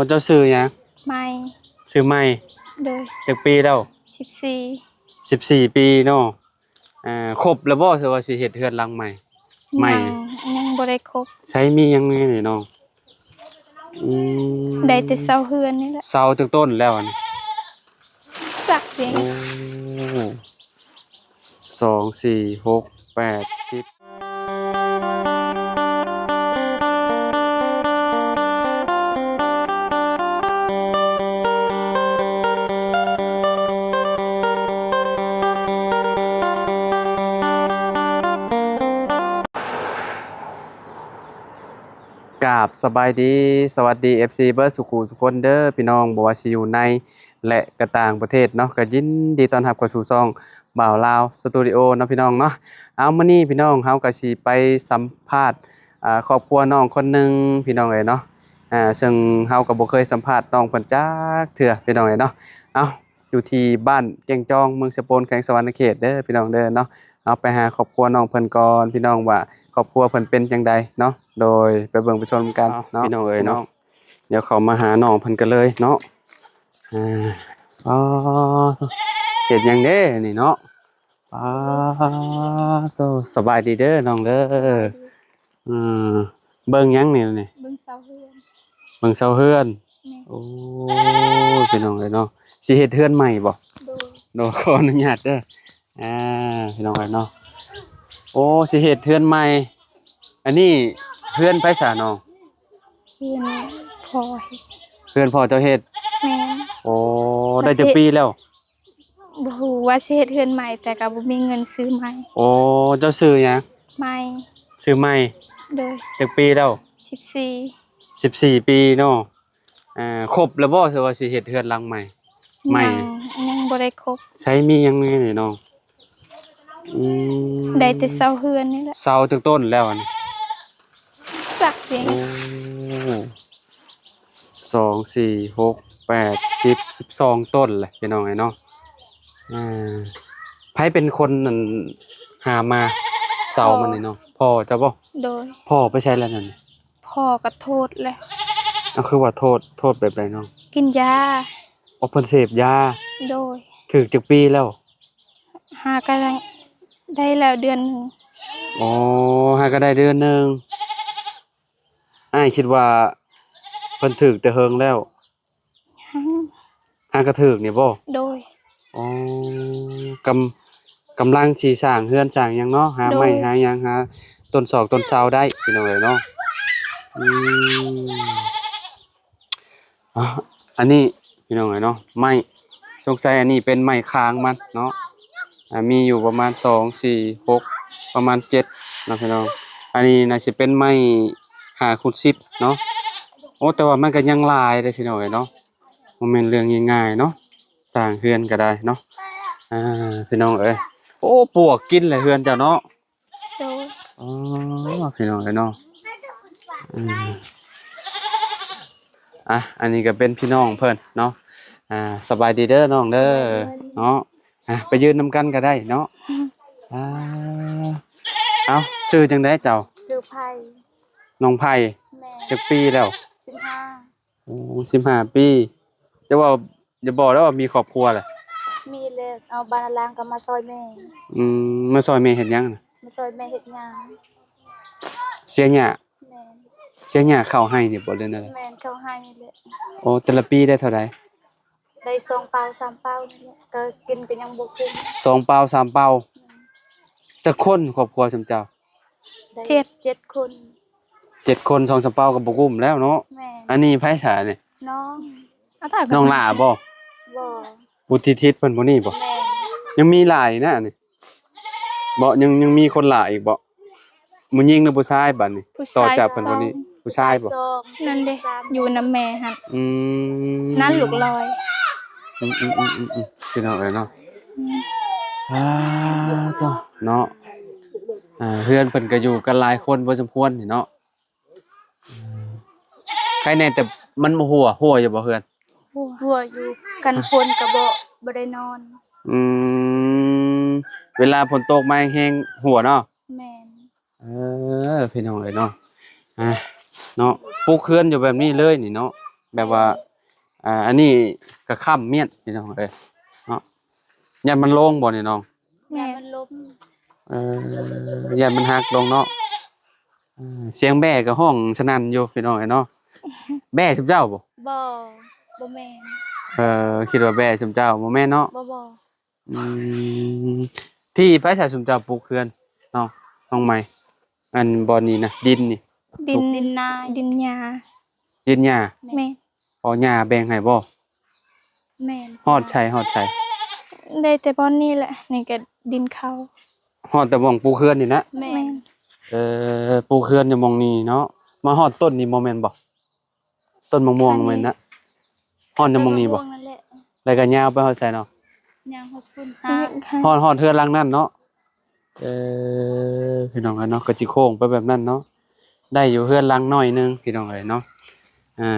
เจ้าซื้อหยังไม่ซื้อใหม่โดยจักปีแล้ว14ปีเนาะครบแล้วบ่สิว่าสิเฮ็ดเรือนหลังใหม่ใหม่ยังบ่ได้ครบใช้มีหยังแหน่นี่น้องได้แต่เซาเฮือนนี่แหละเสาจักต้นแล้วอันจักเพียงโอ้2 4 6 8 10กราบสบายดีสวัสดี FC เบิร์ดสุขุสุคนเด้อพี่น้องบ่ว่าสิอยู่ในและก็ต่างประเทศเนาะก็ยินดีต้อนรับเข้าสู่ช่องบ่าวลาวสตูดิโอเนาะพี่น้องเนาะเอามื้อนี้พี่น้องเฮาก็สิไปสัมภาษณ์ครอบครัวน้องคนหนึงพี่น้องเอ้ยเนาะซึ่งเฮาก็บ่เคยสัมภาษณ์น้องเพิ่นจักเทื่อพี่น้องเอ้ยเนาะเอาอยู่ที่บ้านแก่งจองเมืองสะโปนแขวงสะวรรณเขตเด้อพี่น้องเด้อเนาะเอาไปหาครอบครัวน้องเพิ่นก่อนพี่น้องว่าครอบครัวเพิ่นเป็นจังใดเนาะโดยไปเบิ่งไปชมกันเนาะพี่น้องเอ้ยเนาะเดี๋ยวเขามาหาน้องเพิ่นกันเลยเนาะอ๋อเฮ็ดหยังเด้นี่เนาะอ๋อโตสบายดีเด้อน้องเด้ออืมเบิ่งหยังนี่เบิ่งเซาเฮือนเบิ่งเสาเฮือนโอ้พี่น้องเอ้ยเนาะสิเฮ็ดเฮือนใหม่บ่โดขออนุญาตเด้อพี่น้องเอ้ยเนาะโอ้สิเฮ็ดเฮือนใหม่อันนี้เฮือนไผซะน้องเฮือนพ่อเฮือนพ่อเจ้าเฮ็ดแม่โอ้ได้จักปีแล้วบ่ฮู้ว่าสิเฮ็ดเฮือนใหม่แต่ก็บ่มีเงินซื้อใหม่โอ้เจ้าซื้อหยังใหม่ซื้อใหม่โดยจักปีแล้ว14ปีเนาะครบแล้วบ่สิว่าสิเฮ็ดเฮือนหลังใหม่ใหม่ยังบ่ได้ครบใช้มีหยังแหน่นี่น้องได้แต่เซาเฮือนนี่แหละเสาจักต้นแล้วอันจักเพียงโอ้2 4 6 8 10 12ต้นแหละพี่น้องไอ้เนาะไผเป็นคนนั่นหามาเสามันนี่เนาะพ่อเจ้าบ่โดยพ่อไปใช้แล้วนั่นพ่อก็โทษแหละคือว่าโทษแบบใดน้องกินยาเพิ่นเสพยาโดยถึกจักปีแล้วหาก็ได้แล้วเดือนหนึ่งอ๋อหาก็ได้เดือนหนึ่งอ้ายคิดว่าเพิ่นถึกแต่เฮิงแล้วหาก็ถึกนี่บ่โดยอ๋อกำลังสิสร้างเรือนสร้างหยังเนาะหาไม้หาหยังหาต้นศอกต้นเสาได้พี่น้องเอ้ยเนาะอ๋ออันนี้พี่น้องเอ้ยเนาะไม้สงสัยอันนี้เป็นไม้ค้างมันเนาะมีอยู่ประมาณ2 4 6ประมาณ7นะพี่น้องอันนี้น่าสิเป็นไม้5 คูณ 10เนาะโอ้แต่ว่ามันก็ยังหลายเด้อพี่น้องเอ้ยเนาะบ่แม่นเรื่องง่ายๆเนาะสร้างเรือนก็ได้เนาะพี่น้องเอ้ยโอ้ปวกกินเลยเรือนเจ้าเนาะโดยอ๋อพี่น้องเอ้ยเนาะอันนี้ก็เป็นพี่น้องเพิ่นเนาะสบายดีเด้อน้องเด้อเนาะไปยืนนำกันก็ได้เนาะเอาชื่อจังได๋เจ้าซื้อไผน้องไผจักปีแล้ว15โอ้15ปีจะว่าอย่าบอกแล้วว่ามีครอบครัวแหละมีแล้วเอาบ้านล้างก็มาซอยแม่มาซอยแม่เฮ็ดหยังน่ะมาซอยแม่เฮ็ดงานเสียหญ้าแม่นเสียหญ้าเข้าให้นี่บ่เด้อนั่นแหละแม่นเขาให้แหละโอ้แต่ละปีได้เท่าใดได้2เปา3เปานี่แหละก็กินก็ยังบ่คุ้ม2 เปา3 เปาจักคนครอบครัวซุมเจ้า7คน7 คน2 3 เปาก็บ่กุ้มแล้วเนาะอันนี้ไผซะนี่น้องน้องหล่าบ่บุตรทิศเพิ่นบ่นี่บ่ยังมีหลายนะนี่บ่ยังมีคนหลายอีกบ่ผู้หญิงหรือผู้ชายบัดนี้ต่อจากเพิ่นคนนี้ผู้ชายบ่นั่นเด้อยู่นำแม่หั่นนั่นลูกลอยพี่น้องเอ้ยเนาะจ้ะเนาะเพื่อนเพิ่นก็อยู่กันหลายคนพอสมควรนี่เนาะใครแน่แต่มันบ่หัวอยู่บ่เพื่อนหัวอยู่กันฝนก็บ่ได้นอนเวลาฝนตกมาแห้งหัวเนาะแม่นพี่น้องเอ้ยเนาะเนาะปลูกเฮือนอยู่แบบนี้เลยนี่เนาะ แบบว่าอันนี้ก็ค้ำเมียนพี่น้องเอ้ยเนาะยันมันโล่งบ่นี่น้อง แม่มันล้ม ยันมันหักลงเนาะเสียงแบ่ก็ห้องสนั่นอยู่พี่น้องเอ้ยเนาะแบ่ซุมเจ้าบ่ บ่บ่แม่น คิดว่าแบ่ซุมเจ้าบ่แม่นเนาะ บ่ อืมที่ไผสายซุมเจ้าปลูกเรือนเนาะน้องใหม่อันบ่นี่นะดินนี่ ดินนาดินหญ้า ดินหญ้า แม่น พอหญ้าแบ่งให้บ่ แม่น ฮอดใช้ฮอดใช้ ได้แต่บ่อนนี้แหละนี่ก็ดินเขา ฮอดแต่หม่องปลูกเรือนนี่นะ แม่น ปลูกเรือนอยู่หม่องนี้เนาะมาฮอดต้นนี่บ่แม่นบ่ต้นมะม่วงแม่นนะฮอดอยู่หม่องนี้บ่ นั่นแหละ แล้วก็ยาวไปฮอดไสเนาะ ยาง6ฝุ่น ฮอดเรือนหลังนั้นเนาะพี่น้องเอ้ยเนาะก็สิโค้งไปแบบนั้นเนาะได้อยู่เรือนหลังน้อยนึงพี่น้องเอ้ยเนาะ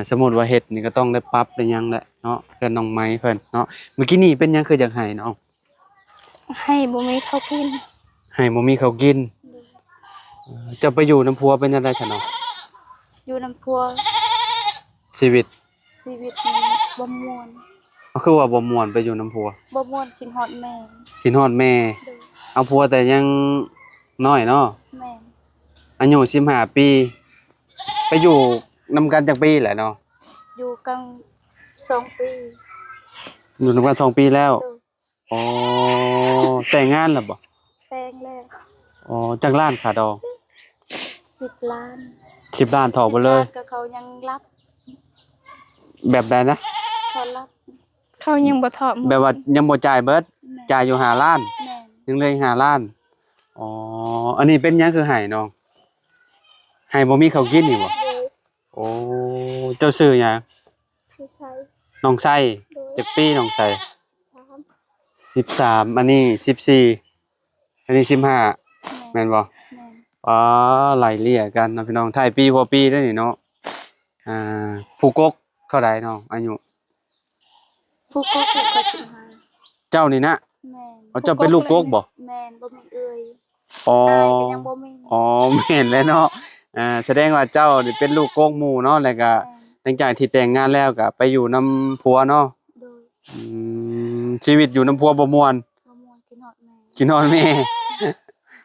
สมมุติว่าเฮ็ดนี่ก็ต้องได้ปรับได้หยังแหละเนาะเรือนน้องไม้เพิ่นเนาะเมื่อกี้นี่เป็นหยังคือจังไห้น้อง ให้บ่มีข้าวกิน ให้บ่มีข้าวกินจะไปอยู่น้ำพัวเป็นจังได๋ซะเนาะ อยู่น้ำพัว ชีวิต ชีวิตมันบ่ม่วน ก็คือว่าบ่ม่วนไปอยู่น้ำพัว บ่ม่วนกินฮอดแม่ คิดฮอดแม่ เด้อ เอาพัวแต่ยังน้อยเนาะ แม่ อายุ15ปี ไปอยู่นำกันจักปีแหละเนาะ อยู่กัน2 ปี อยู่นำกัน2 ปีแล้ว เด้อ อ๋อแต่งงานแล้วบ่ แปลงแล้ว อ๋อจักล้านขาดอง 10 ล้าน 10ล้านถอกไปเลย 10านก็เขายังรับ แบบใดนะ เขารับ เขายังบ่ทอด แบบว่ายังบ่จ่ายเบิด แม่ จ่ายอยู่5ล้าน แม่ ยังเหลย5ล้านอ๋ออันนี้เป็นหยังคือให้น้องให้บ่มีข้าวกินนี่บ่ โดย โอ้เจ้าชื่อหยัง ผู้ใช้ น้องไส้ โดย จักปีน้องไส้ 3 13อันนี้14อันนี้15แม่นบ่ แม่ อ๋อไล่เลี่ยกันเนาะพี่น้องถ่ายปีพอปีเด้อนี่เนาะผู้กกเท่าใดน้องอายุ ผู้ก็คือเขาสิหา เจ้านี่นะ แม่น เอาเจ้าเป็นลูกกกบ่ แม่นบ่มีเอ่ย อ๋อ อายก็ยังบ่มี อ๋อแม่นแล้วเนาะแสดงว่าเจ้านี่เป็นลูกกกหมู่เนาะแล้วก็หลังจากที่แต่งงานแล้วก็ไปอยู่นำผัวเนาะ โดย ชีวิตอยู่นำผัวบ่ม่วน บ่ม่วนกินฮอดแม่ กินนอนแม่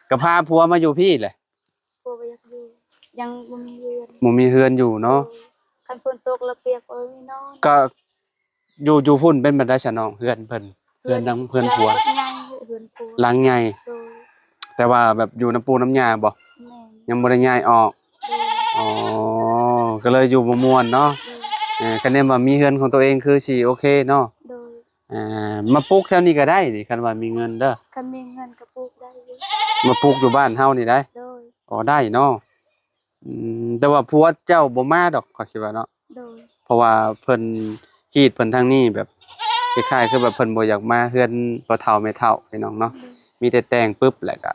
ก็พาผัวมาอยู่พี่แหละ บ่บ่อยากอยู่ยังบ่มีเรือน บ่มีเฮือนอยู่เนาะ คันฝนตกแล้วเปียกเอ้ยนอน ก็อยู่พุ่นเป็นบันไดฉะน้องเฮือนเพิ่นเฮือนนำเพื่อนผัว ใหญ่เฮือนผัว หลังใหญ่ โดย แต่ว่าแบบอยู่น้ำปูน้ำยาบ่ แม่น ยังบ่ได้ย้ายออก โดย อ๋อก็เลยอยู่บ่ม่วนเนาะ โดย คันแนนว่ามีเฮือนของตัวเองคือสิโอเคเนาะ โดย มาปลูกแถวนี้ก็ได้นี่คันว่ามีเงินเด้อ คันมีเงินก็ปลูกได้อยู่ มาปลูกอยู่บ้านเฮานี่ได้ โดย อ๋อได้เนาะแต่ว่าผัวเจ้าบ่มาดอกข้อยคิดว่าเนาะ โดย เพราะว่าเพิ่นฮีดเพิ่นทางนี้แบบคล้ายๆคือแบบเพิ่นบ่อยากมาเฮือนบ่เฒ่าแม่เฒ่าพี่น้องเนาะมีแต่แต่งปึ๊บแล้วก็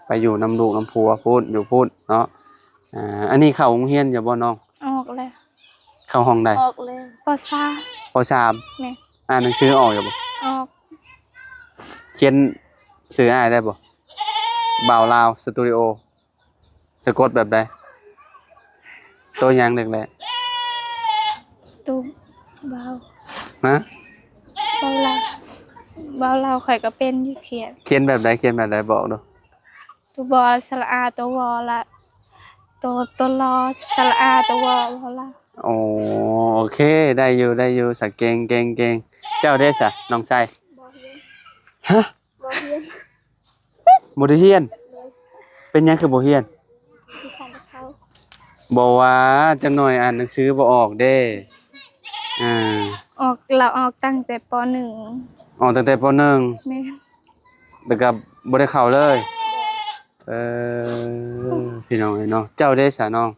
ไปอยู่นํลูกนํผัวพู้นอยู่พู้นเนาะอันนี้เข้าโรงเรียนอยู่บ่น้อง ออกแล้ว เข้าห้องใด ออกเลยปอซ่า ป .3 แม่ อ่านหนังสือออกอยู่บ่ ออก เขียนชื่ออ้ายได้บ่บ่าวลาวสตูดิโอสะกดแบบใดตัวหยังเด็กแหละ ตูเบา ฮะ เบาลาวเบาลาวข่อยก็เป็นอยู่เขียน เขียนแบบใดเขียนแบบใดบอกดู ตัวบอสระอาตัววอละตัวลอสระอาตัววอวอละ โอ้โอเคได้อยู่สักเก่งเจ้าได้ซะน้องชาย บอเฮียน ฮะ บอเฮียน บ่ได้เรียน เลย เป็นหยังคือบ่เรียน ที่ทานเขา บ่ว่าจังหน่อยอ่านหนังสือบ่ออกเด้อ่า เราออกตั้งแต่ปหนึ่ง ออกตั้งแต่ป .1 แม่ แล้วก็บ่ได้เข้าเลยเอพี่น้องเนาะเจ้าได้ซะน้อง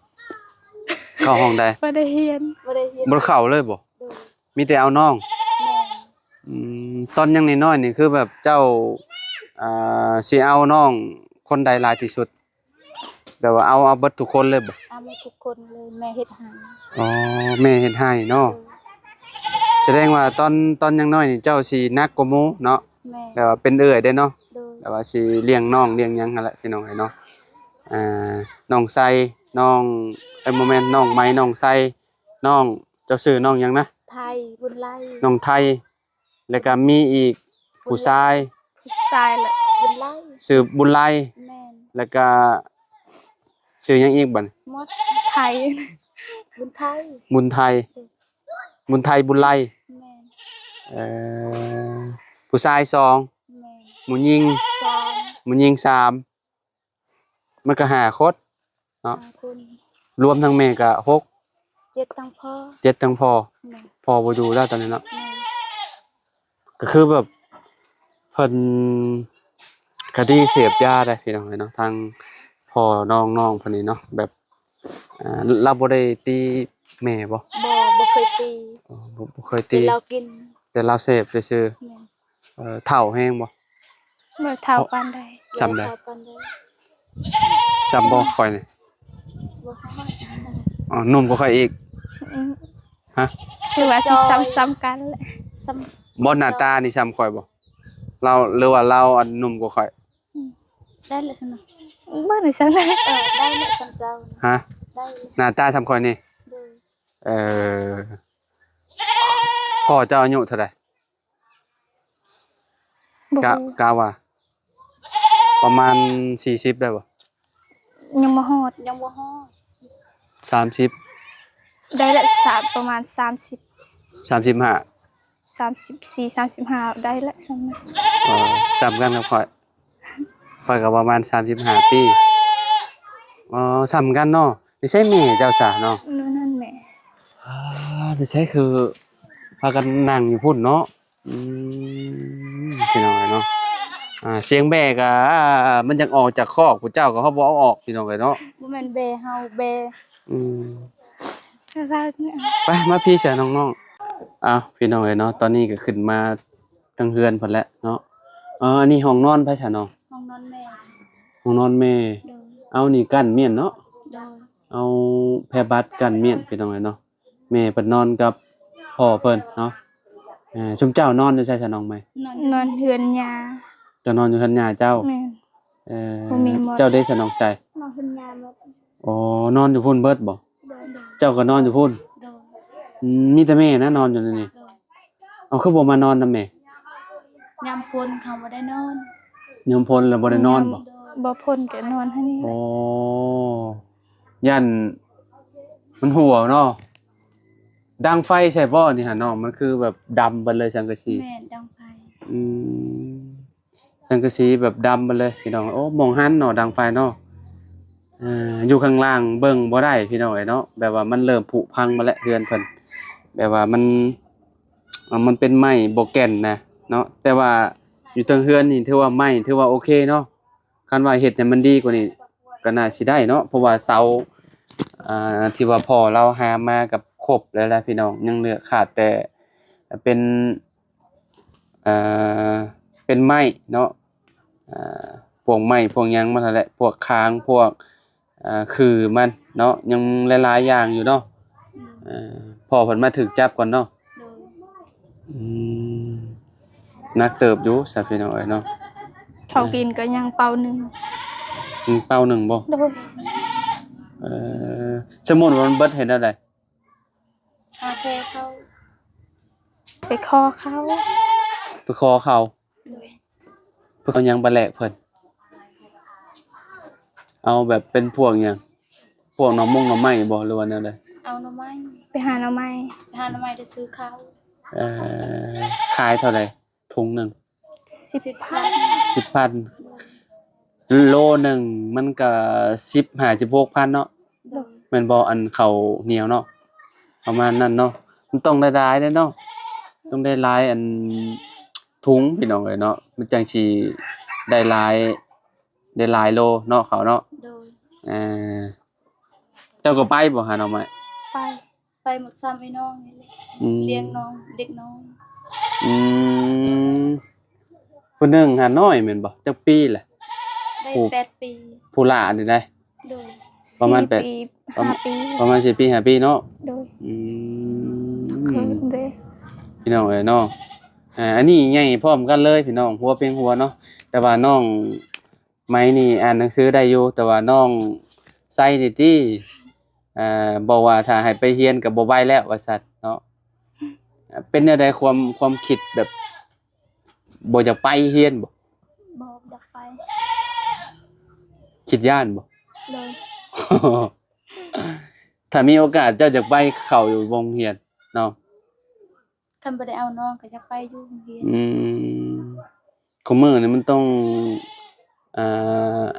เข้าห้องใด บ่ได้เฮียนบ่ได้เฮียน บ่ได้เข้าเลยบ่ โดย มีแต่เอาน้อง แม่ ตอนยังน้อยๆนี่คือแบบเจ้าสิเอาน้องคนใดหลายที่สุดแบบว่าเอาเบิดทุกคนเลยบ่ เอามาทุกคนเลยแม่เฮ็ดให้ อ๋อแม่เฮ็ดให้เนาะแสดงว่าตอนยังน้อยนี่เจ้าสิหนักกว่าหมู่เนาะ แม่ แบบว่าเป็นเอื้อยเด้เนาะ โดย แบบว่าสิเลี้ยงน้องเลี้ยงหยังนั่นแหละพี่น้องเนาะน้องไสน้องบ่แม่นน้องไม้น้องไสน้อง เจ้าชื่อน้องหยังนะ ไทยบุญไล่ น้องไทยแล้วก็มีอีกผู้ชาย ผู้ชายแหละบุญไล่ ชื่อบุญไล แม่น แล้วก็ชื่อหยังอีกบัด มดไทยบุญไทย บุญไทยบุญไทยบุญไล แม่น เอ่อผู้ชายสอง แม่น ผู้หญิง จาม ผู้หญิงสามมันก็ห้าคนเนาะ ทางคุณ รวมทั้งแม่ก็หก เจ็ดทั้งพ่อ เจ็ดทั้งพ่อ แม่น พ่อบ่อยู่แล้วตอนนี้เนาะ แม่น ก็คือแบบเพิ่นคดีเสพยาได้พี่น้องเนาะทางพ่อน้องเพิ่นนี่เนาะแบบเราบ่ได้ตีแม่บ่ บ่เคยตี บ่เคย แต่ ตี เรากิน แต่เราเสพซื่อ แม่น ๆเฒ่าแฮงบ่ เมื่อเท่าปานใด จำได้ เท่าปานใด จำบ่ค่อยนี่ บ่ฮอด อ๋อหนุ่มกว่าค่อยอีก อืม ฮะ คือว่าสิซ้ำๆกันแหละซ้ำ บ่หน้าตานี่ซ้ำค่อยบ่เราหรือว่าเราอันหนุ่มกว่าค่อย ได้เลยสนะบ่ได้ซ้ำได้ได้แม่ซ้ำเจ้า ฮะ ได้เลย หน้าตาซ้ำค่อยนี่ โดย เอ่อพ่อเจ้าอายุเท่าใด บ่ กะ ฮู้ กะว่าประมาณ40ได้บ่ ยังบ่ฮอดยังบ่ฮอด 30 ได้ละประมาณ30 35 34 35ได้ละซ้ำนะ ซ้ำกันกับข่อยข่อยก็ประมาณ35ปีซ้ำกันเนาะนี่ใช่แม่เจ้าซะเนาะ นู่นนั่นแหม่ นี่ใช่คือพากันนั่งอยู่พุ่นเนาะพี่น้องเอ้ยเนาะเสียงแบกอะมันยังออกจากคอกผู้เจ้าก็เขาบ่เอาออกพี่น้องเอ้ยเนาะ บ่แม่นเบเฮาเบ อืม รักเนี่ย ไปมาพี่เสียน้องๆอ้าวพี่น้องเอ้ยเนาะตอนนี้ก็ขึ้นมาทางเฮือนพุ่นแล้วเนาะอันนี้ห้องนอนไผซะเนาะ ห้องนอนแม่ ห้องนอนแม่ โดย เอานี่กั้นเมียนเนาะ โดย เอาแพรบัดกั้นเมียนพี่น้องเอ้ยเนาะแม่เพิ่นนอนกับพ่อเพิ่นเนาะชุมเจ้านอนอยู่ไสซะน้องไหม นอนเฮือนยา เจ้านอนอยู่คันหญ้าเจ้า แม่น เอ่อ บ่มีหมด เจ้าได้สนองใจ นอนเฮือนยาหมด อ๋อนอนอยู่พุ่นเบิดบ่ โดย เจ้าก็นอนอยู่พุ่น โดย มีแต่แม่นะนอนอยู่นี่ โดย เอาคือบ่มานอนนำแม่ ยามพลเขาบ่ได้นอน ยามพลแล้วบ่ได้นอนบ่ บ่พ้นก็นอนหั่นนี่ อ๋ยันมันหัวเนาะดังไฟใช่บ่นี่หั่นเนาะมันคือแบบดำเบิดเลยสังกะสี แม่นดังไฟ อืมสังกะสีแบบดำเบิดเลยพี่น้องโอ้มองหันเนาะดังไฟเนาะอยู่ข้างล่างเบิ่งบ่ได้พี่น้องเอ้ยเนาะแบบว่ามันเริ่มผุพังมาแล้วเรือนเพิ่นแบบว่ามันเป็นไม้บ่แก่นนะเนาะแต่ว่าอยู่เทิงเฮือนนี่ถือว่าไม้ถือว่าโอเคเนาะคันว่าเฮ็ดให้มันดีกว่านี้ก็น่าสิได้เนาะเพราะว่าเสาที่ว่าพ่อเราหามากับครบแล้วแหละพี่น้องยังเหลือขาดแต่เป็นเป็นไม้เนาะพวกไม้พวกหยังมันนั่นแหละพวกคางพวกคือมันเนาะยังหลายๆอย่างอยู่เนาะพ่อเพิ่นมาถึกจับก่อนเนาะ โดย อืมนักเติบอยู่สับพี่น้องเอ้ยเนาะ เขากินก็ยังเป่าหนึง เป้าหนึ่งบ่ โดย เอ่อสมมุติว่ามันเบิดเฮ็ดได้ อาเทเขาไปคอเขา ไปขอเขา โดย เพิ่นเอาหยังบ่แลกเพิ่นเอาแบบเป็นพวกหยังพวกหน่อมงหน่อไม้บ่หรือว่าแนวใด เอาหน่อไม้ไปหาหน่อไม้ไปหาหน่อไม้จะซื้อข้าว เอ่ขายเท่าใดถุงหนึง 10,000 10,000โลหนึงมันก็15-16,000เนาะ โดย แม่นบ่อันข้าวเหนียวเนาะประมาณนั้นเนาะมันต้องได้หลายเด้เนาะต้องได้หลายอันถุงพี่น้องเอ้ยเนาะมันจังสิได้หลายโลเนาะเขาเนาะ โดย เอ่อเจ้าก็ไปบ่หาหน่อไม้ ไปไปหมดซ้ำไอ้น้องนี่แหละ อืม เลี้ยงน้องเด็กน้อง อืมผู้หนึงหาน้อยแม่นบ่จักปีแหละ ได้ โอ้ 8 ปี ผู้หลานี่ได้ โดย ประมาณ 4 แปด ปี ประมาณ 5 ปี ประมาณ4ปี5ปีเนาะ โดย อื คือ ม เด้ พี่น้องเอ้ยเนาะอันนี้ใหญ่พร้อมกันเลยพี่น้องหัวเพียงหัวเนาะแต่ว่าน้องไม้นี่อ่านหนังสือได้อยู่แต่ว่าน้องไส้นี่ติบอกว่าถ้าให้ไปเรียนก็บ่ไหวแล้วว่าซั่นเนาะ เป็นแนวใดความคิดแบบบ่อยากไปเฮียนบ่ บอกอยากไป คิดย่านบ่ เลย ถ้ามีโอกาสเจ้าจะไปเข้าอยู่วงเฮียนเนาะ คันบ่ได้เอาน้องก็อยากไปอยู่โรงเรียน คอมเมอร์นี่มันต้อง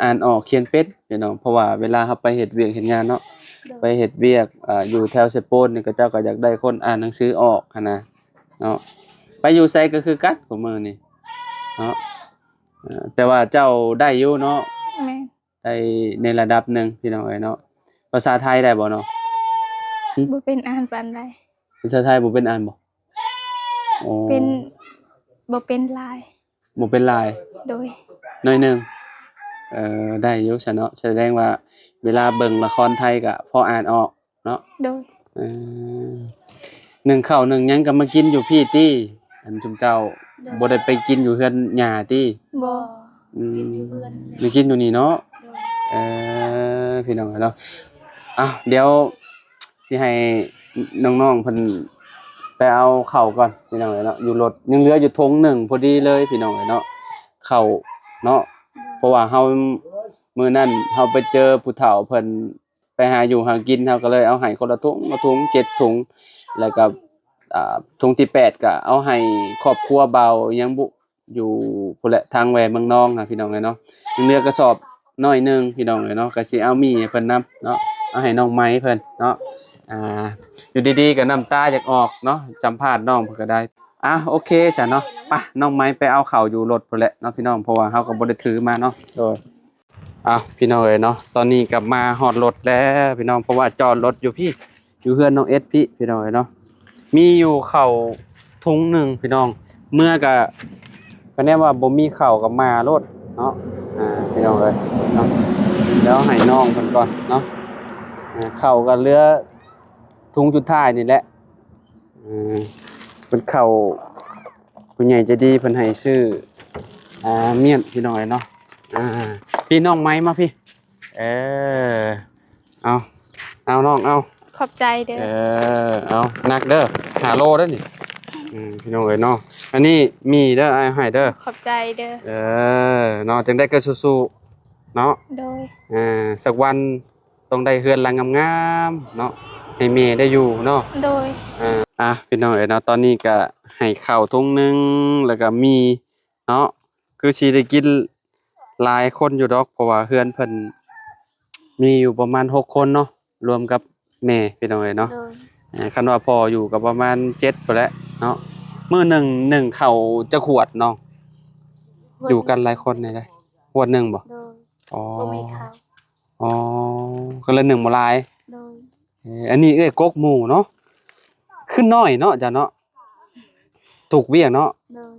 อ่านออกเขียนเป็นพี่น้องเพราะว่าเวลาเราไปเฮ็ดเวียกเฮ็ดงานเนาะ โด ไป ย เฮ็ดเวียกอยู่แถวเซโปนนี่ก็เจ้าก็อยากได้คนอ่านหนังสือออกหันนะเนาะไปอยู่ไสก็คือกันคอมเมอร์นี่เนาะแต่ว่าเจ้าได้อยู่เนาะ แม่น ได้ในระดับหนึงพี่น้องเอ้ยเนาะภาษาไทยได้บ่เนาะ บ่เป็นอ่านปานใด ภาษาไทยบ่เป็นอ่านบ่อ๋อ เป็นบ่เป็นลาย บ่เป็นลาย โดย หน่อยหนึงได้อยู่ซะเนาะแสดงว่าเวลาเบิ่งละครไทยก็พออ่านออกเนาะ โดย เออหนึ่งข้าวหนึ่งหยังก็มากินอยู่พี่ติอันจุมเจ้าบ่ได้ไปกินอยู่เฮือนย่าติ บ่ อืม กินอยู่เรือน มากินอยู่นี่เนาะ โดย พี่น้องเนาะอ้าวเดี๋ยวสิให้น้องๆเพิ่นไปเอาข้าวก่อนพี่น้องเนาะอยู่รถยังเหลืออยู่ถุงหนึ่งพอดีเลยพี่น้องเนาะข้าวเนาะเพราะว่าเฮามื้อนั้นเฮาไปเจอผู้เฒ่าเพิ่นไปหาอยู่หากินเฮาก็เลยเอาให้คนละถุงละถุง7ถุงแล้วก็ถุงที่8ก็เอาให้ครอบครัวเบายังบุอยู่พุ่นแหละทางแหวเมืองนองนะพี่น้องเนาะยังเหลือกระสอบน้อยหนึงพี่น้องเนาะก็สิเอามีให้เพิ่นนํเนาะเอาให้น้องไม้เพิ่นเนาะอยู่ดีๆก็น้ำตาอยากออกเนาะสัมภาษณ์น้องเพิ่นก็ได้โอเคจ้ะเนาะไปน้องไม้ไปเอาข้าวอยู่รถพุ่นแหละเนาะพี่น้องเพราะว่าเฮาก็บ่ได้ถือมาเนาะโดยพี่น้องเนาะตอนนี้กลับมาฮอดรถแล้วพี่น้องเพราะว่าจอดรถอยู่พี่อยู่เฮือนน้องเอสพี่น้องเนาะมีอยู่ข้าวถุงหนึงพี่น้องเมื่อก็แน่ว่าบ่มีข้าวก็มารถเนาะพี่น้องเอ้ยเนาะเดี๋ยวให้น้องเพิ่นก่อนเนาะข้าวก็เหลือถุงสุดท้ายนี่แหละเป็นข้าวผู้ใหญ่ใจดีเพิ่นให้ซื้อเมี่ยนพี่น้องเอ้ยเนาะพี่น้องไม้มาพี่เอาน้องเอา ขอบใจเด้อ เอาหนักเด้อ5โลเด้อนี่พี่น้องเอ้ยเนาะอันนี้มีเด้อให้เด้อ ขอบใจเด้อ เนาะจังได้ก็สู้ๆเนาะ โดย สักวันต้องได้เฮือนหลังงามๆเนาะให้แม่ได้อยู่เนาะ โดย พี่น้องเอ้ยเนาะตอนนี้ก็ให้ข้าวถุงหนึงแล้วก็มีเนาะคือสิได้กินหลายคนอยู่ดอกเพราะว่าเฮือนเพิ่นมีอยู่ประมาณ6คนเนาะรวมกับแม่พี่น้องเอ้ยเนาะ โดย คันว่าพ่ออยู่ก็ประมาณ7พุ่นแหละเนาะมื้อหนึ่งข้าวจะขวดเนาะอยู่กันหลายคนนี่ได้ขวดหนึงบ่ โดย อ๋อ บ่มีข้าว อ๋อก็เลยหนึ่งบ่หลาย โดย อันนี้กกหมู่เนาะขึ้นน้อยเนาะจ้ะเนาะถูกเวียกเนาะ โดย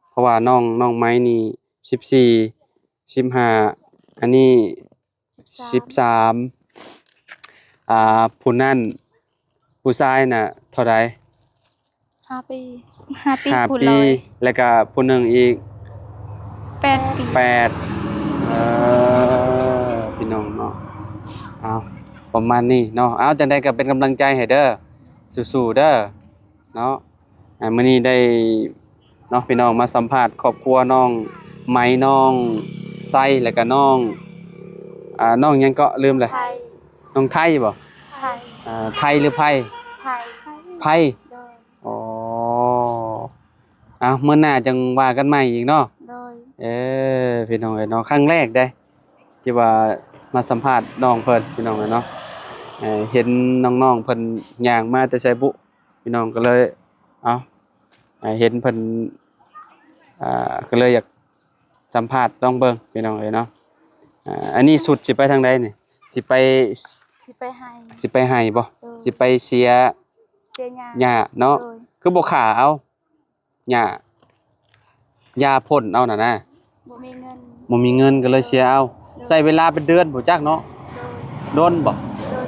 เพราะว่าน้องไม้นี่14 15อันนี้13ผู้นั้นผู้ชายน่ะเท่าใด 5 ปี5 ปี 5 พูด ปี เลย แล้วก็ผู้หนึงอีก8 ปี 8พี่น้องเนาะเอาประมาณนี้เนาะเอาจังได๋ก็เป็นกำลังใจให้เด้อสู้ๆเด้อเนาะมื้อนี้ได้เนาะพี่น้องมาสัมภาษณ์ครอบครัวน้องไหมน้องไส้แล้วก็น้องน้องหยังก็ลืมเลย ไทย น้องไทยบ่ ไทย ไทยหรือไผ ไทย ไผ โดย อ๋อมื้อหน้าจังว่ากันใหม่อีกเนาะ โดย พี่น้องเอ้ยเนาะครั้งแรกได้ที่ว่ามาสัมภาษณ์น้องเพิ่นพี่น้องเอ้ยเนาะเห็นน้องๆเพิ่นย่างมาแต่ไสบุพี่น้องก็เลยเห็นเพิ่นก็เลยอยากสัมภาษณ์ลองเบิ่งพี่น้องเอ้ยเนาะอันนี้สุดสิไปทางใดนี่สิไป สิไปให้ สิไปให้บ่สิไปเสีย เสียหญ้า หญ้าเนาะ โดย คือบ่ขาเอาหญ้าพ่นเอาน่ะนะ บ่มีเงิน บ่มีเงินก็เลยเสียเอาใช้เวลาเป็นเดือนบ่จักเนาะ โดย โดนบ่ โดย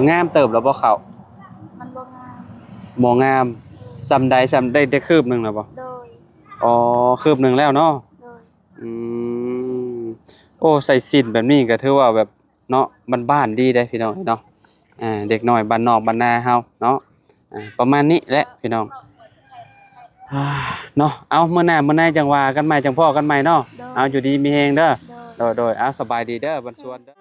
งามเติบแล้วบ่เขา มันบ่งาม บ่งามซำใดซำได้คืบหนึงแล้วบ่ โดย อ๋อคืบหนึงแล้วเนาะ โดย อืมโอ้ใส่สิ้นแบบนี้ก็ถือว่าแบบเนาะบ้านๆดีเด้พี่น้องเนาะเด็กน้อยบ้านนอกบ้านนาเฮาเนาะ ประมาณนี้แหละพี่น้องเนาะเอามื้อหน้ามื้อในจังว่ากันใหม่จังพ้อกันใหม่เนาะเอาอยู่ดีมีแฮงเด้อโดยเอาสบายดีเด้อบันชวนเด้อ